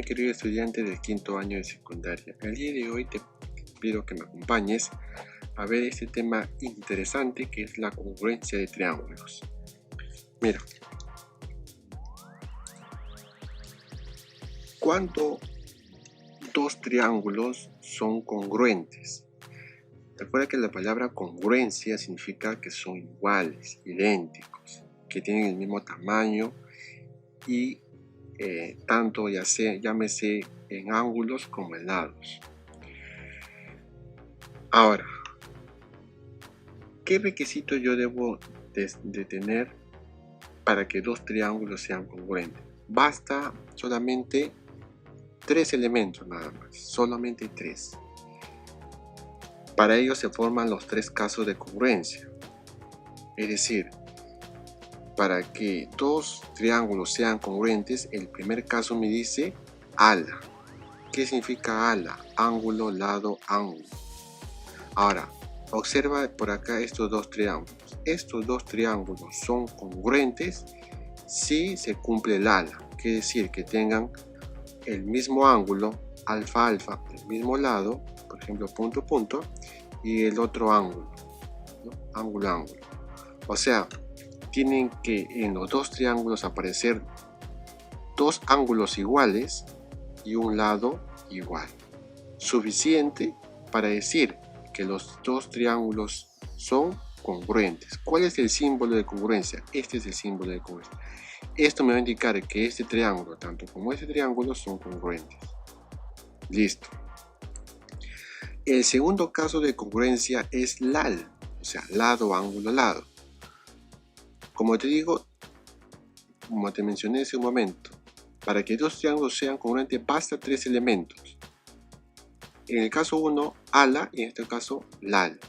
querido estudiante del quinto año de secundaria. El día de hoy te pido que me acompañes a ver este tema interesante que es la congruencia de triángulos. Mira, ¿cuándo dos triángulos son congruentes? Recuerda que la palabra congruencia significa que son iguales, idénticos, que tienen el mismo tamaño y tanto llámese en ángulos como en lados. Ahora, ¿qué requisito yo debo de tener para que dos triángulos sean congruentes? Basta solamente 3 elementos nada más, solamente 3. Para ello se forman los 3 casos de congruencia. Es decir, para que dos triángulos sean congruentes, el primer caso me dice ala. ¿Qué significa ala? Ángulo, lado, ángulo. Ahora, observa por acá estos dos triángulos. Estos dos triángulos son congruentes si se cumple el ala. Quiere decir que tengan el mismo ángulo, alfa, alfa, el mismo lado, por ejemplo, punto, punto, y el otro ángulo, ¿no? Ángulo, ángulo. O sea, tienen que en los dos triángulos aparecer dos ángulos iguales y un lado igual. Suficiente para decir que los dos triángulos son congruentes. ¿Cuál es el símbolo de congruencia? Este es el símbolo de congruencia. Esto me va a indicar que este triángulo, tanto como este triángulo, son congruentes. Listo. El segundo caso de congruencia es LAL, o sea, lado, ángulo, lado. Como te digo, como te mencioné hace un momento, para que dos triángulos sean congruentes basta 3 elementos. En el caso 1, ala, y en este caso, LAL.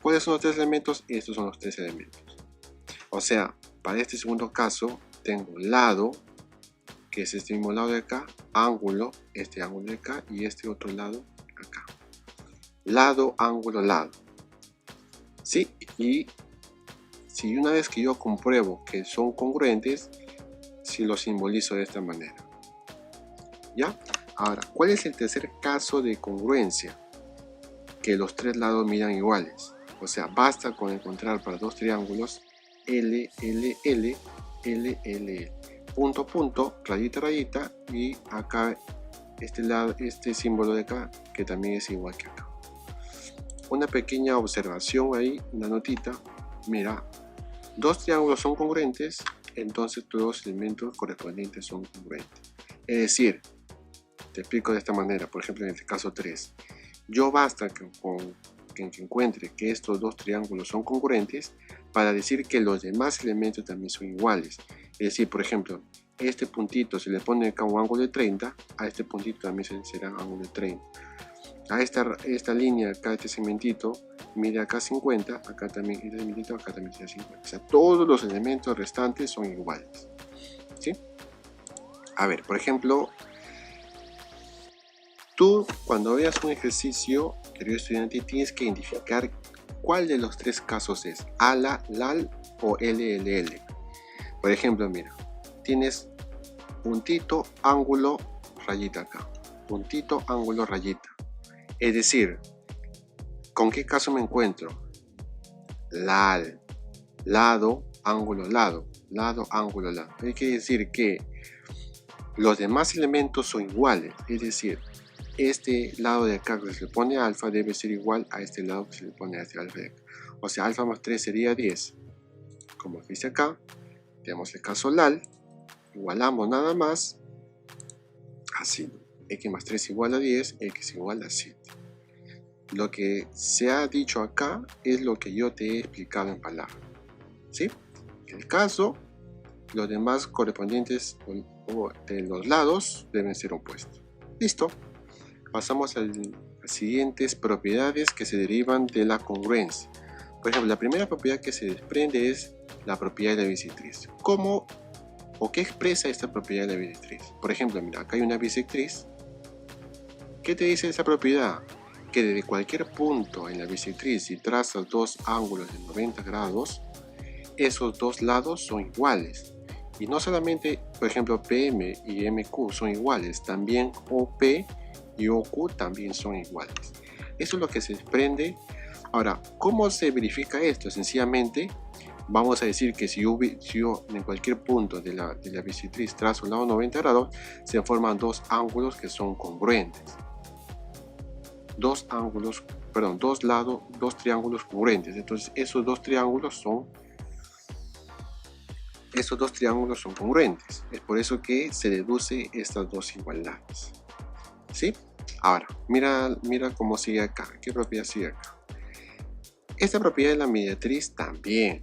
¿Cuáles son los 3 elementos? Estos son los 3 elementos. O sea, para este segundo caso, tengo lado, que es este mismo lado de acá, ángulo, este ángulo de acá, y este otro lado acá. Lado, ángulo, lado. ¿Sí? Y si una vez que yo compruebo que son congruentes, si lo simbolizo de esta manera. ¿Ya? Ahora, ¿cuál es el tercer caso de congruencia? Que los 3 lados midan iguales. O sea, basta con encontrar para dos triángulos L, L, L, L, L, punto, punto, rayita, rayita, y acá este lado, este símbolo de acá, que también es igual que acá. Una pequeña observación ahí, una notita. Mira, dos triángulos son congruentes, entonces todos los elementos correspondientes son congruentes. Es decir, te explico de esta manera, por ejemplo en el caso 3. Yo basta que encuentre que estos dos triángulos son congruentes para decir que los demás elementos también son iguales. Es decir, por ejemplo, este puntito se le pone acá un ángulo de 30, a este puntito también será ángulo de 30. A esta línea, acá este segmentito, mide acá 50, acá también este segmentito, acá también será 50. O sea, todos los elementos restantes son iguales. ¿Sí? A ver, por ejemplo, tú cuando veas un ejercicio, querido estudiante, tienes que identificar cuál de los 3 casos es ALA, LAL o LLL. Por ejemplo, mira, tienes puntito, ángulo, rayita acá. Puntito, ángulo, rayita. Es decir, ¿con qué caso me encuentro? LAL, lado, ángulo, lado, lado, ángulo, lado. Hay que decir que los demás elementos son iguales, es decir, este lado de acá que se le pone alfa debe ser igual a este lado que se le pone a este alfa de acá. O sea, alfa más 3 sería 10. Como dice acá, tenemos el caso LAL, igualamos nada más, así, x más 3 igual a 10, x igual a 7. Lo que se ha dicho acá es lo que yo te he explicado en palabras. ¿Sí? El caso, los demás correspondientes de los lados deben ser opuestos. Listo. Pasamos a las siguientes propiedades que se derivan de la congruencia. Por ejemplo, la primera propiedad que se desprende es la propiedad de la bisectriz. ¿Cómo o qué expresa esta propiedad de la bisectriz? Por ejemplo, mira, acá hay una bisectriz. ¿Qué te dice esa propiedad? Que desde cualquier punto en la bisectriz, si trazas dos ángulos de 90 grados, esos dos lados son iguales. Y no solamente, por ejemplo, PM y MQ son iguales, también OP y OQ también son iguales. Eso es lo que se desprende. Ahora, ¿cómo se verifica esto? Sencillamente, vamos a decir que si yo en cualquier punto de la bisectriz trazo un lado 90 grados, se forman dos ángulos que son congruentes. Dos triángulos congruentes. Entonces, esos dos triángulos son congruentes. Es por eso que se deduce estas dos igualdades. ¿Sí? Ahora, mira cómo sigue acá. ¿Qué propiedad sigue acá? Esta propiedad de la mediatriz también.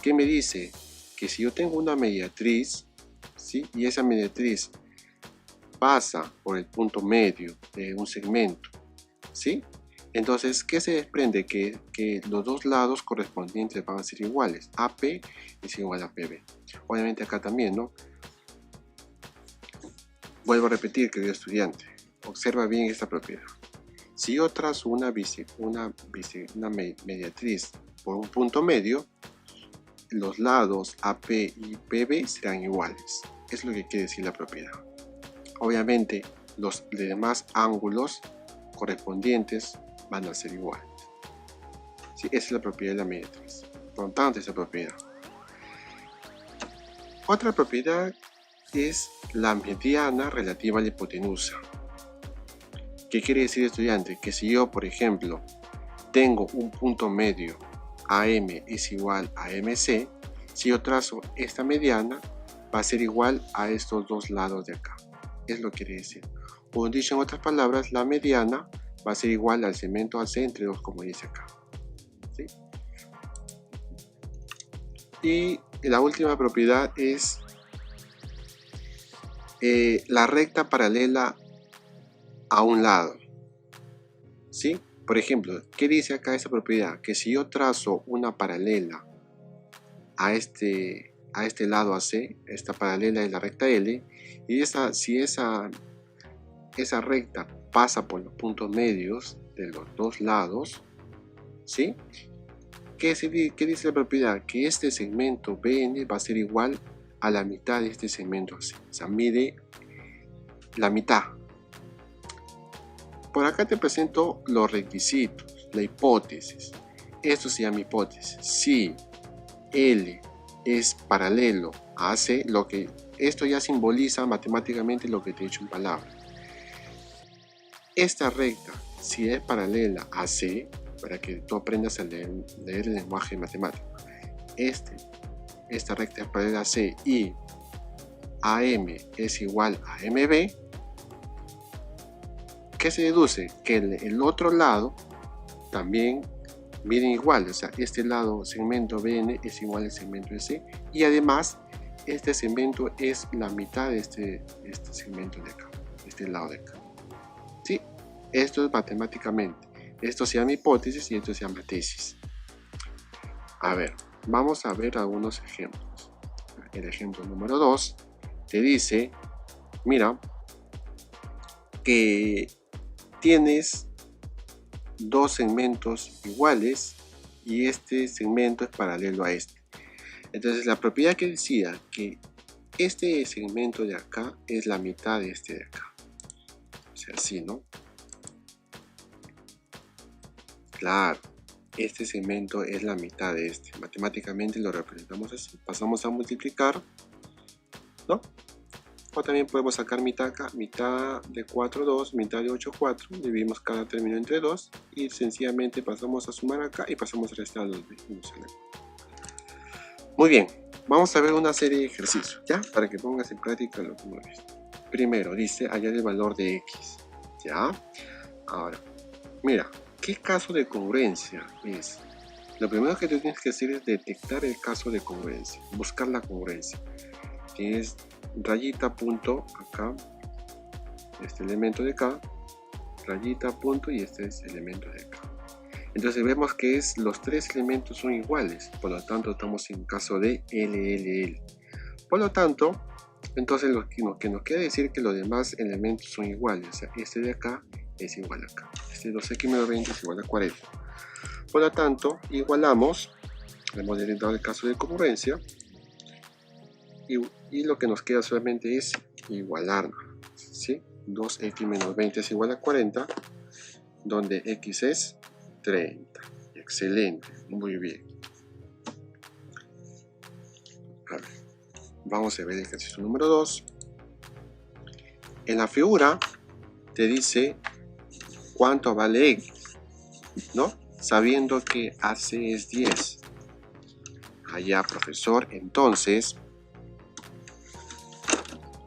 ¿Qué me dice? Que si yo tengo una mediatriz, ¿sí? Y esa mediatriz pasa por el punto medio de un segmento, ¿sí? Entonces, ¿qué se desprende? Que los dos lados correspondientes van a ser iguales. AP es igual a PB. Obviamente acá también, ¿no? Vuelvo a repetir, querido estudiante. Observa bien esta propiedad. Si yo trazo una mediatriz por un punto medio, los lados AP y PB serán iguales. Es lo que quiere decir la propiedad. Obviamente, los demás ángulos correspondientes van a ser iguales. ¿Sí? Esa es la propiedad de la mediatriz. Importante esa propiedad. Otra propiedad es la mediana relativa a la hipotenusa. ¿Qué quiere decir, estudiante? Que si yo, por ejemplo, tengo un punto medio, AM es igual a MC, si yo trazo esta mediana, va a ser igual a estos dos lados de acá. Es lo que quiere decir. O dicho en otras palabras, la mediana va a ser igual al segmento AC entre 2, como dice acá. ¿Sí? Y la última propiedad es la recta paralela a un lado. ¿Sí? Por ejemplo, ¿qué dice acá esta propiedad? Que si yo trazo una paralela a este lado AC, esta paralela es la recta L, y si esa recta pasa por los puntos medios de los dos lados, ¿sí? ¿Qué dice la propiedad? Que este segmento BN va a ser igual a la mitad de este segmento AC. O sea, mide la mitad. Por acá te presento los requisitos, la hipótesis. Esto se llama hipótesis. Si L es paralelo a AC, esto ya simboliza matemáticamente lo que te he dicho en palabras. Esta recta, si es paralela a C, para que tú aprendas a leer el lenguaje matemático, esta recta es paralela a C y AM es igual a MB, ¿qué se deduce? Que el otro lado también miden igual, o sea, este lado segmento BN es igual al segmento de C, y además este segmento es la mitad de este segmento de acá, este lado de acá. ¿Sí? Esto es matemáticamente. Esto se llama hipótesis y esto se llama tesis. A ver, vamos a ver algunos ejemplos. El ejemplo número 2 te dice, mira, que tienes dos segmentos iguales y este segmento es paralelo a este. Entonces la propiedad que decía que este segmento de acá es la mitad de este de acá. O sea, así, ¿no? Claro, este segmento es la mitad de este. Matemáticamente lo representamos así. Pasamos a multiplicar, ¿no? O también podemos sacar mitad acá, mitad de 4, 2, mitad de 8, 4. Dividimos cada término entre 2 y sencillamente pasamos a sumar acá y pasamos a restar los mismos elementos. Muy bien, vamos a ver una serie de ejercicios, ¿ya? Para que pongas en práctica lo que hemos visto. Primero, dice hallar el valor de X, ¿ya? Ahora, mira, ¿qué caso de congruencia es? Lo primero que tú tienes que hacer es detectar el caso de congruencia, buscar la congruencia. Tienes rayita, punto, acá, este elemento de acá, rayita, punto, y este es el elemento de acá. Entonces vemos que los tres elementos son iguales, por lo tanto estamos en caso de LLL. Por lo tanto, entonces lo que nos quiere decir que los demás elementos son iguales, o sea, este de acá es igual a acá, este 2x menos 20 es igual a 40. Por lo tanto, igualamos, hemos detectado el caso de congruencia, y lo que nos queda solamente es igualar, ¿sí? 2x menos 20 es igual a 40, donde x es 30. Excelente, muy bien. A ver, vamos a ver el ejercicio número 2. En la figura te dice cuánto vale x, ¿no? Sabiendo que AC es 10. Allá, profesor, entonces,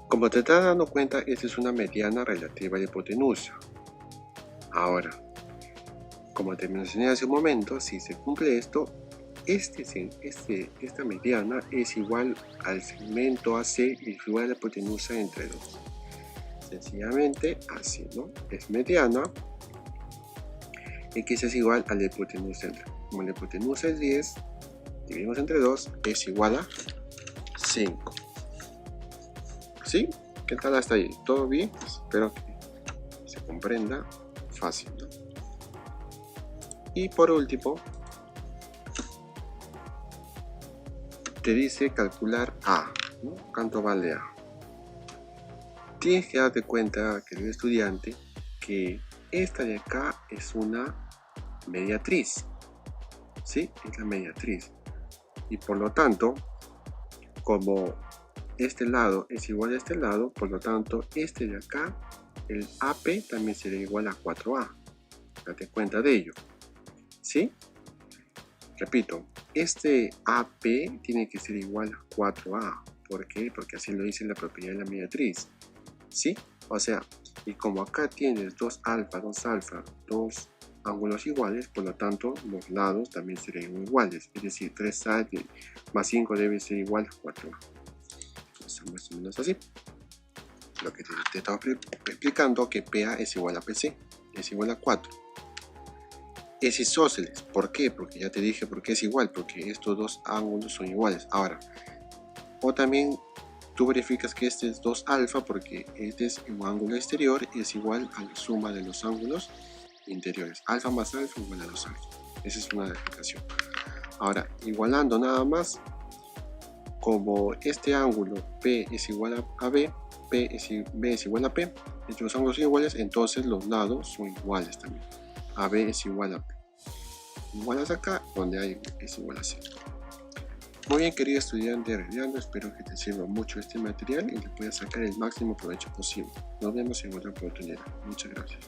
como te estás dando cuenta, esta es una mediana relativa de hipotenusa. Ahora, como te mencioné hace un momento, si se cumple esto, esta mediana es igual al segmento AC y igual a la hipotenusa entre 2. Sencillamente así, ¿no? Es mediana, x es igual a la hipotenusa entre. Como la hipotenusa es 10, dividimos entre 2, es igual a 5. ¿Sí? ¿Qué tal hasta ahí? ¿Todo bien? Espero que se comprenda fácil, ¿no? Y por último, te dice calcular A, ¿no? ¿Cuánto vale A? Tienes que darte cuenta, querido estudiante, que esta de acá es una mediatriz, ¿sí? Es la mediatriz. Y por lo tanto, como este lado es igual a este lado, por lo tanto, este de acá, el AP también será igual a 4A. Date cuenta de ello, ¿sí? Repito, este AP tiene que ser igual a 4A. ¿Por qué? Porque así lo dice la propiedad de la mediatriz, ¿sí? O sea, y como acá tienes 2 alfa, 2 ángulos iguales, por lo tanto, los lados también serían iguales. Es decir, 3A más 5 debe ser igual a 4A. Entonces, más o menos así. Lo que te estaba explicando, que PA es igual a PC, es igual a 4. Es isósceles. ¿Por qué? Porque ya te dije por qué es igual, porque estos dos ángulos son iguales. Ahora, o también tú verificas que este es 2 alfa porque este es un ángulo exterior y es igual a la suma de los ángulos interiores. Alfa más alfa igual a 2 alfa. Esa es una verificación. Ahora, igualando nada más, como este ángulo P es igual a B, B es igual a P, estos ángulos son iguales, entonces los lados son iguales también. AB es igual a P. Igualas acá, donde hay es igual a C. Muy bien, querido estudiante Arellano, espero que te sirva mucho este material y le puedas sacar el máximo provecho posible. Nos vemos en otra oportunidad. Muchas gracias.